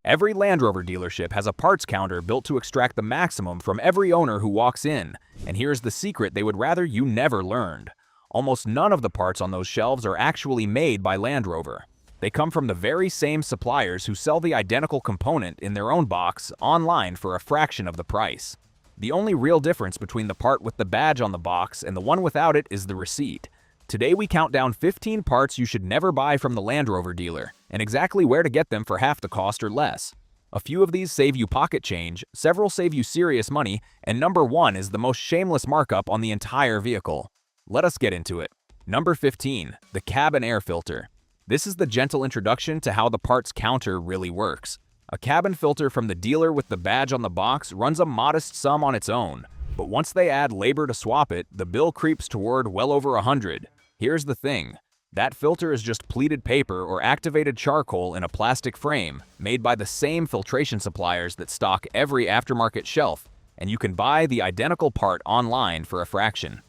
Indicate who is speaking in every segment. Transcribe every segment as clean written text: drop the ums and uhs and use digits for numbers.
Speaker 1: Every Land Rover dealership has a parts counter built to extract the maximum from every owner who walks in, and here's the secret they would rather you never learned. Almost none of the parts on those shelves are actually made by Land Rover. They come from the very same suppliers who sell the identical component in their own box online for a fraction of the price. The only real difference between the part with the badge on the box and the one without it is the receipt. Today we count down 15 parts you should never buy from the Land Rover dealer, and exactly where to get them for half the cost or less. A few of these save you pocket change, several save you serious money, and number 1 is the most shameless markup on the entire vehicle. Let us get into it. Number 15. The cabin air filter. This is the gentle introduction to how the parts counter really works. A cabin filter from the dealer with the badge on the box runs a modest sum on its own, but once they add labor to swap it, the bill creeps toward well over $100. Here's the thing. That filter is just pleated paper or activated charcoal in a plastic frame, made by the same filtration suppliers that stock every aftermarket shelf, and you can buy the identical part online for a fraction.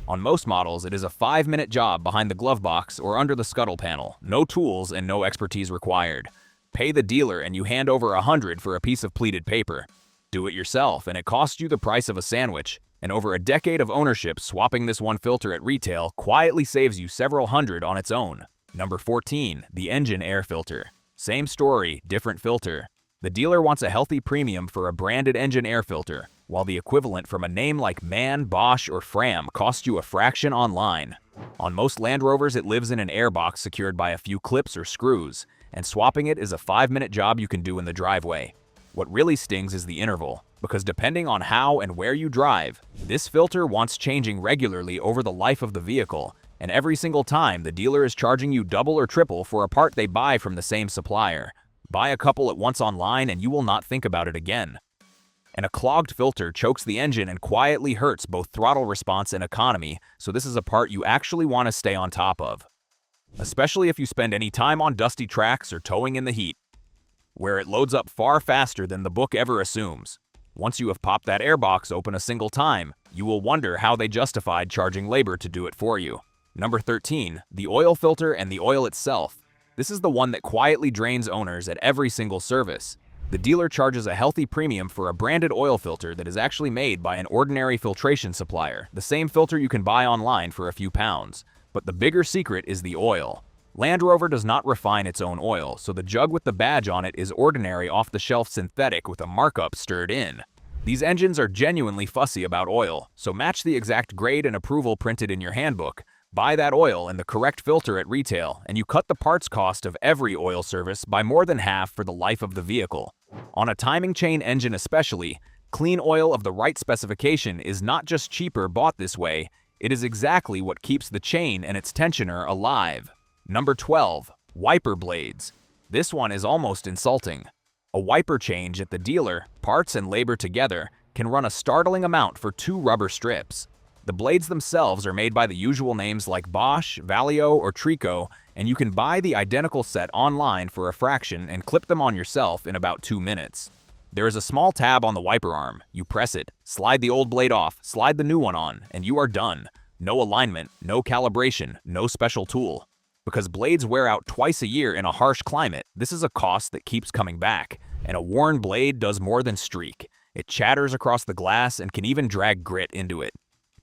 Speaker 1: On most models, it is a 5-minute job behind the glove box or under the scuttle panel, no tools and no expertise required. Pay the dealer and you hand over $100 for a piece of pleated paper. Do it yourself and it costs you the price of a sandwich. And over a decade of ownership, swapping this one filter at retail quietly saves you several hundred on its own. Number 14. The engine air filter. Same story, different filter. The dealer wants a healthy premium for a branded engine air filter, while the equivalent from a name like MAN, Bosch, or Fram costs you a fraction online. On most Land Rovers, it lives in an air box secured by a few clips or screws, and swapping it is a 5-minute job you can do in the driveway. What really stings is the interval, because depending on how and where you drive, this filter wants changing regularly over the life of the vehicle, and every single time the dealer is charging you double or triple for a part they buy from the same supplier. Buy a couple at once online and you will not think about it again. And a clogged filter chokes the engine and quietly hurts both throttle response and economy, so this is a part you actually want to stay on top of. Especially if you spend any time on dusty tracks or towing in the heat, where it loads up far faster than the book ever assumes. Once you have popped that airbox open a single time, you will wonder how they justified charging labor to do it for you. Number 13. The oil filter and the oil itself. This is the one that quietly drains owners at every single service. The dealer charges a healthy premium for a branded oil filter that is actually made by an ordinary filtration supplier, the same filter you can buy online for a few pounds. But the bigger secret is the oil. Land Rover does not refine its own oil, so the jug with the badge on it is ordinary off-the-shelf synthetic with a markup stirred in. These engines are genuinely fussy about oil, so match the exact grade and approval printed in your handbook. Buy that oil and the correct filter at retail, and you cut the parts cost of every oil service by more than half for the life of the vehicle. On a timing chain engine especially, clean oil of the right specification is not just cheaper bought this way, it is exactly what keeps the chain and its tensioner alive. Number 12. Wiper blades. This one is almost insulting. A wiper change at the dealer, parts and labor together, can run a startling amount for 2 rubber strips. The blades themselves are made by the usual names like Bosch, Valeo, or Trico, and you can buy the identical set online for a fraction and clip them on yourself in about 2 minutes. There is a small tab on the wiper arm. You press it, slide the old blade off, slide the new one on, and you are done. No alignment, no calibration, no special tool. Because blades wear out twice a year in a harsh climate, this is a cost that keeps coming back, and a worn blade does more than streak. It chatters across the glass and can even drag grit into it.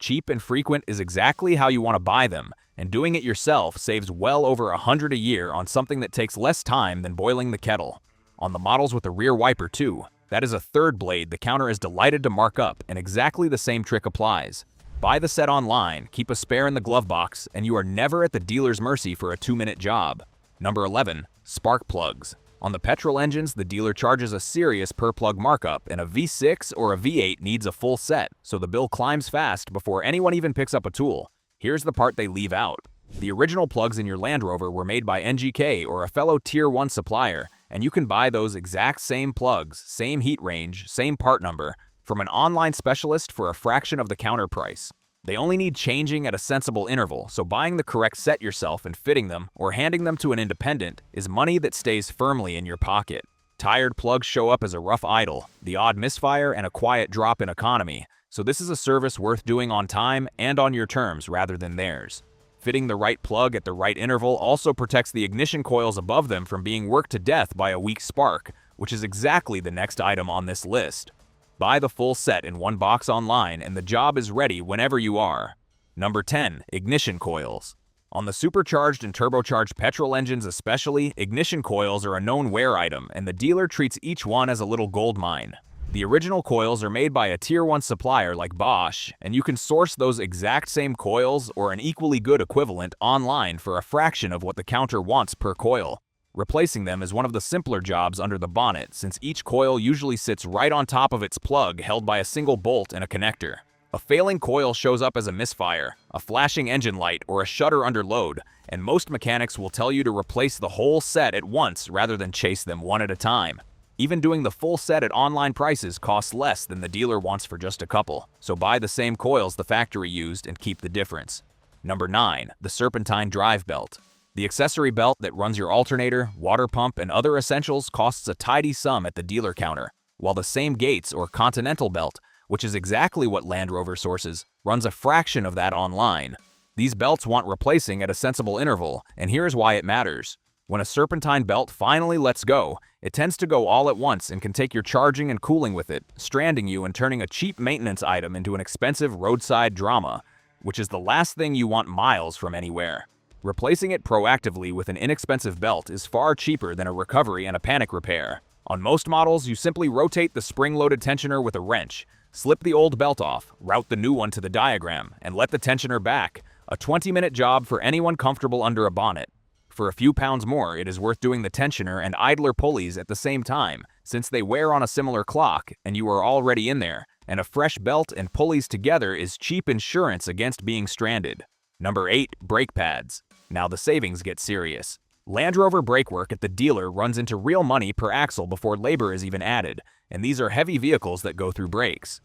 Speaker 1: Cheap and frequent is exactly how you want to buy them, and doing it yourself saves well over $100 a year on something that takes less time than boiling the kettle. On the models with a rear wiper too, that is a third blade the counter is delighted to mark up, and exactly the same trick applies. Buy the set online, keep a spare in the glove box, and you are never at the dealer's mercy for a 2-minute job. Number 11. Spark plugs. On the petrol engines, the dealer charges a serious per-plug markup, and a V6 or a V8 needs a full set, so the bill climbs fast before anyone even picks up a tool. Here's the part they leave out. The original plugs in your Land Rover were made by NGK or a fellow Tier 1 supplier, and you can buy those exact same plugs, same heat range, same part number, from an online specialist for a fraction of the counter price. They only need changing at a sensible interval, so buying the correct set yourself and fitting them, or handing them to an independent, is money that stays firmly in your pocket. Tired plugs show up as a rough idle, the odd misfire, and a quiet drop in economy, so this is a service worth doing on time and on your terms rather than theirs. Fitting the right plug at the right interval also protects the ignition coils above them from being worked to death by a weak spark, which is exactly the next item on this list. Buy the full set in one box online and the job is ready whenever you are. Number 10. Ignition coils. On the supercharged and turbocharged petrol engines especially, ignition coils are a known wear item, and the dealer treats each one as a little gold mine. The original coils are made by a Tier 1 supplier like Bosch, and you can source those exact same coils or an equally good equivalent online for a fraction of what the counter wants per coil. Replacing them is one of the simpler jobs under the bonnet, since each coil usually sits right on top of its plug held by a single bolt and a connector. A failing coil shows up as a misfire, a flashing engine light, or a shutter under load, and most mechanics will tell you to replace the whole set at once rather than chase them one at a time. Even doing the full set at online prices costs less than the dealer wants for just a couple, so buy the same coils the factory used and keep the difference. Number 9. The serpentine drive belt. The accessory belt that runs your alternator, water pump, and other essentials costs a tidy sum at the dealer counter, while the same Gates or Continental belt, which is exactly what Land Rover sources, runs a fraction of that online. These belts want replacing at a sensible interval, and here's why it matters. When a serpentine belt finally lets go, it tends to go all at once and can take your charging and cooling with it, stranding you and turning a cheap maintenance item into an expensive roadside drama, which is the last thing you want miles from anywhere. Replacing it proactively with an inexpensive belt is far cheaper than a recovery and a panic repair. On most models, you simply rotate the spring-loaded tensioner with a wrench, slip the old belt off, route the new one to the diagram, and let the tensioner back. A 20-minute job for anyone comfortable under a bonnet. For a few pounds more, it is worth doing the tensioner and idler pulleys at the same time, since they wear on a similar clock and you are already in there, and a fresh belt and pulleys together is cheap insurance against being stranded. Number 8. Brake pads. Now the savings get serious. Land Rover brake work at the dealer runs into real money per axle before labor is even added, and these are heavy vehicles that go through brakes.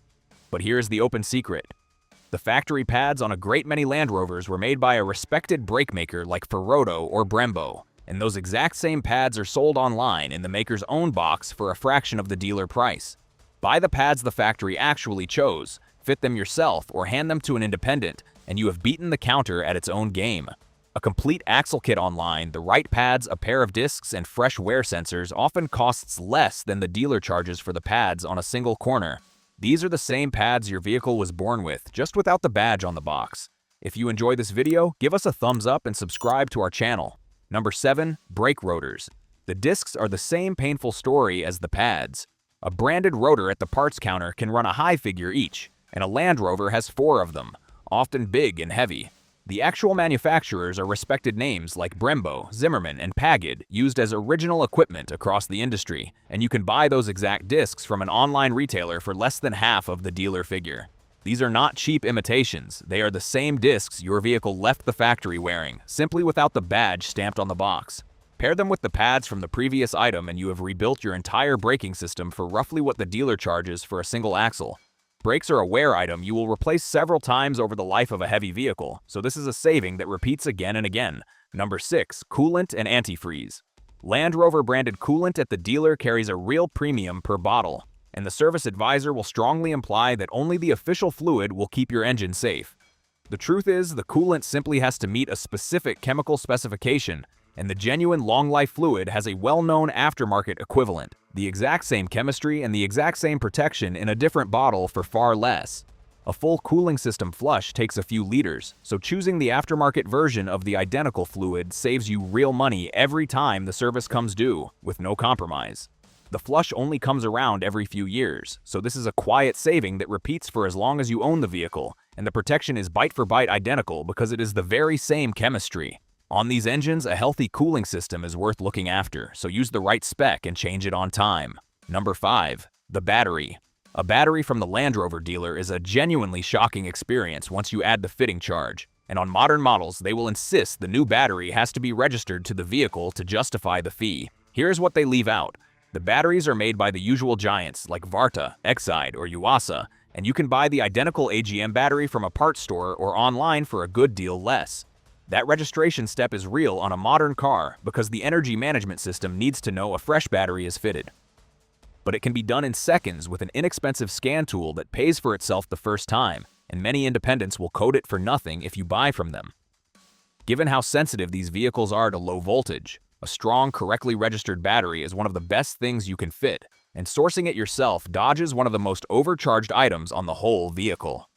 Speaker 1: But here's the open secret. The factory pads on a great many Land Rovers were made by a respected brake maker like Ferrotto or Brembo, and those exact same pads are sold online in the maker's own box for a fraction of the dealer price. Buy the pads the factory actually chose, fit them yourself, or hand them to an independent, and you have beaten the counter at its own game. A complete axle kit online, the right pads, a pair of discs, and fresh wear sensors often costs less than the dealer charges for the pads on a single corner. These are the same pads your vehicle was born with, just without the badge on the box. If you enjoy this video, give us a thumbs up and subscribe to our channel. Number 7. Brake rotors. The discs are the same painful story as the pads. A branded rotor at the parts counter can run a high figure each, and a Land Rover has 4 of them, often big and heavy. The actual manufacturers are respected names like Brembo, Zimmermann, and Pagid, used as original equipment across the industry, and you can buy those exact discs from an online retailer for less than half of the dealer figure. These are not cheap imitations, they are the same discs your vehicle left the factory wearing, simply without the badge stamped on the box. Pair them with the pads from the previous item and you have rebuilt your entire braking system for roughly what the dealer charges for a single axle. Brakes are a wear item you will replace several times over the life of a heavy vehicle, so this is a saving that repeats again and again. Number 6. Coolant and antifreeze. Land Rover branded coolant at the dealer carries a real premium per bottle, and the service advisor will strongly imply that only the official fluid will keep your engine safe. The truth is, the coolant simply has to meet a specific chemical specification, and the genuine long-life fluid has a well-known aftermarket equivalent, the exact same chemistry and the exact same protection in a different bottle for far less. A full cooling system flush takes a few liters, so choosing the aftermarket version of the identical fluid saves you real money every time the service comes due, with no compromise. The flush only comes around every few years, so this is a quiet saving that repeats for as long as you own the vehicle, and the protection is bite for bite identical because it is the very same chemistry. On these engines, a healthy cooling system is worth looking after, so use the right spec and change it on time. Number 5. The battery. A battery from the Land Rover dealer is a genuinely shocking experience once you add the fitting charge, and on modern models they will insist the new battery has to be registered to the vehicle to justify the fee. Here's what they leave out. The batteries are made by the usual giants like Varta, Exide, or Yuasa, and you can buy the identical AGM battery from a parts store or online for a good deal less. That registration step is real on a modern car because the energy management system needs to know a fresh battery is fitted. But it can be done in seconds with an inexpensive scan tool that pays for itself the first time, and many independents will code it for nothing if you buy from them. Given how sensitive these vehicles are to low voltage, A strong, correctly registered battery is one of the best things you can fit, and sourcing it yourself dodges one of the most overcharged items on the whole vehicle.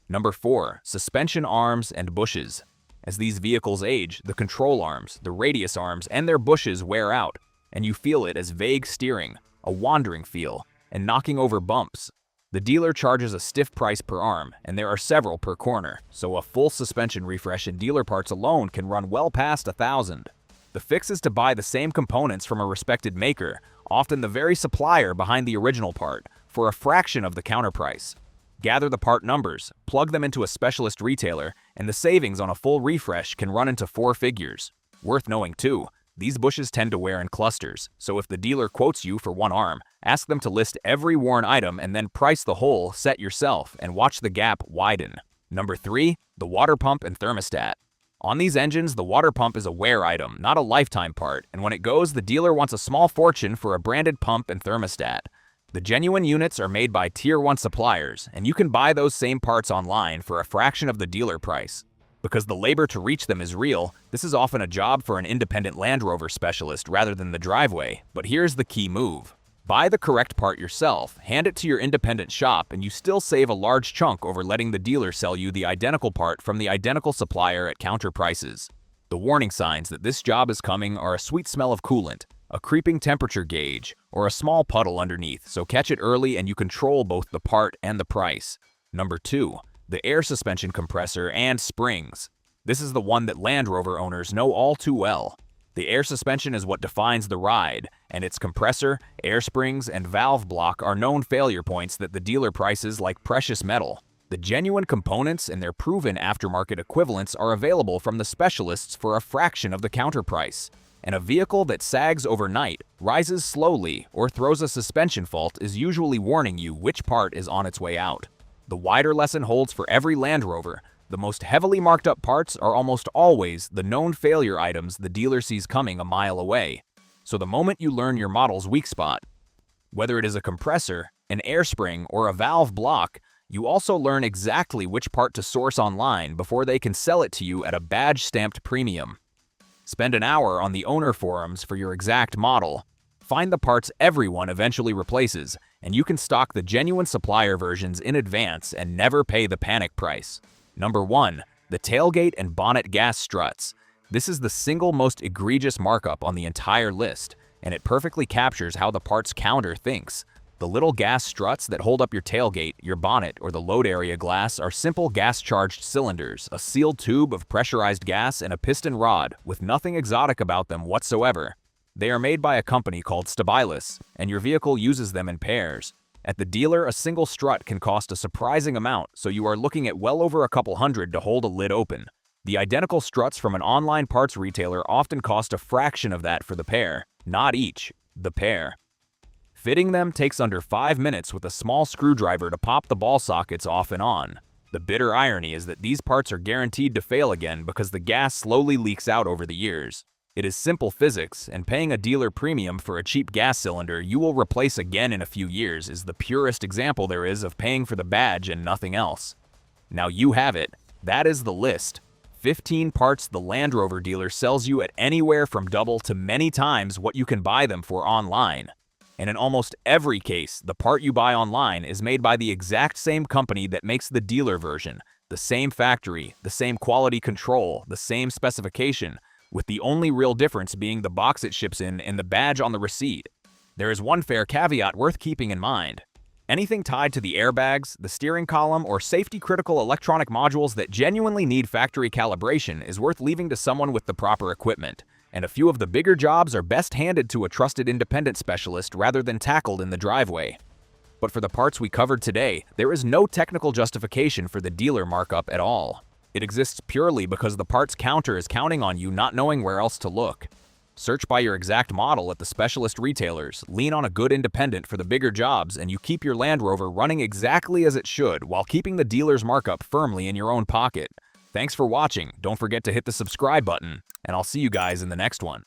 Speaker 1: Number 4. Suspension arms and bushes. As these vehicles age, the control arms, the radius arms, and their bushes wear out, and you feel it as vague steering, a wandering feel, and knocking over bumps. The dealer charges a stiff price per arm, and there are several per corner, so a full suspension refresh in dealer parts alone can run well past $1,000. The fix is to buy the same components from a respected maker, often the very supplier behind the original part, for a fraction of the counter price. Gather the part numbers, plug them into a specialist retailer, and the savings on a full refresh can run into 4 figures. Worth knowing too, these bushes tend to wear in clusters, so if the dealer quotes you for one arm, ask them to list every worn item and then price the whole set yourself and watch the gap widen. Number 3. The water pump and thermostat. On these engines, the water pump is a wear item, not a lifetime part, and when it goes, the dealer wants a small fortune for a branded pump and thermostat. The genuine units are made by Tier 1 suppliers, and you can buy those same parts online for a fraction of the dealer price. Because the labor to reach them is real, this is often a job for an independent Land Rover specialist rather than the driveway, but here's the key move. Buy the correct part yourself, hand it to your independent shop, and you still save a large chunk over letting the dealer sell you the identical part from the identical supplier at counter prices. The warning signs that this job is coming are a sweet smell of coolant, a creeping temperature gauge, or a small puddle underneath, so catch it early and you control both the part and the price. Number 2. The air suspension compressor and springs. This is the one that Land Rover owners know all too well. The air suspension is what defines the ride, and its compressor, air springs, and valve block are known failure points that the dealer prices like precious metal. The genuine components and their proven aftermarket equivalents are available from the specialists for a fraction of the counter price. And a vehicle that sags overnight, rises slowly, or throws a suspension fault is usually warning you which part is on its way out. The wider lesson holds for every Land Rover. The most heavily marked up parts are almost always the known failure items the dealer sees coming a mile away. So the moment you learn your model's weak spot, whether it is a compressor, an air spring, or a valve block, you also learn exactly which part to source online before they can sell it to you at a badge-stamped premium. Spend an hour on the owner forums for your exact model. Find the parts everyone eventually replaces, and you can stock the genuine supplier versions in advance and never pay the panic price. Number 1. The tailgate and bonnet gas struts. This is the single most egregious markup on the entire list, and it perfectly captures how the parts counter thinks. The little gas struts that hold up your tailgate, your bonnet, or the load area glass are simple gas-charged cylinders, a sealed tube of pressurized gas, and a piston rod, with nothing exotic about them whatsoever. They are made by a company called Shameless, and your vehicle uses them in pairs. At the dealer, a single strut can cost a surprising amount, so you are looking at well over a couple hundred to hold a lid open. The identical struts from an online parts retailer often cost a fraction of that for the pair. Not each, the pair. Fitting them takes under 5 minutes with a small screwdriver to pop the ball sockets off and on. The bitter irony is that these parts are guaranteed to fail again because the gas slowly leaks out over the years. It is simple physics, and paying a dealer premium for a cheap gas cylinder you will replace again in a few years is the purest example there is of paying for the badge and nothing else. Now you have it. That is the list. 15 parts the Land Rover dealer sells you at anywhere from double to many times what you can buy them for online. And in almost every case, the part you buy online is made by the exact same company that makes the dealer version, the same factory, the same quality control, the same specification, with the only real difference being the box it ships in and the badge on the receipt. There is one fair caveat worth keeping in mind. Anything tied to the airbags, the steering column, or safety-critical electronic modules that genuinely need factory calibration is worth leaving to someone with the proper equipment. And a few of the bigger jobs are best handed to a trusted independent specialist rather than tackled in the driveway. But for the parts we covered today, there is no technical justification for the dealer markup at all. It exists purely because the parts counter is counting on you not knowing where else to look. Search by your exact model at the specialist retailers, lean on a good independent for the bigger jobs, and you keep your Land Rover running exactly as it should while keeping the dealer's markup firmly in your own pocket. Thanks for watching. Don't forget to hit the subscribe button, and I'll see you guys in the next one.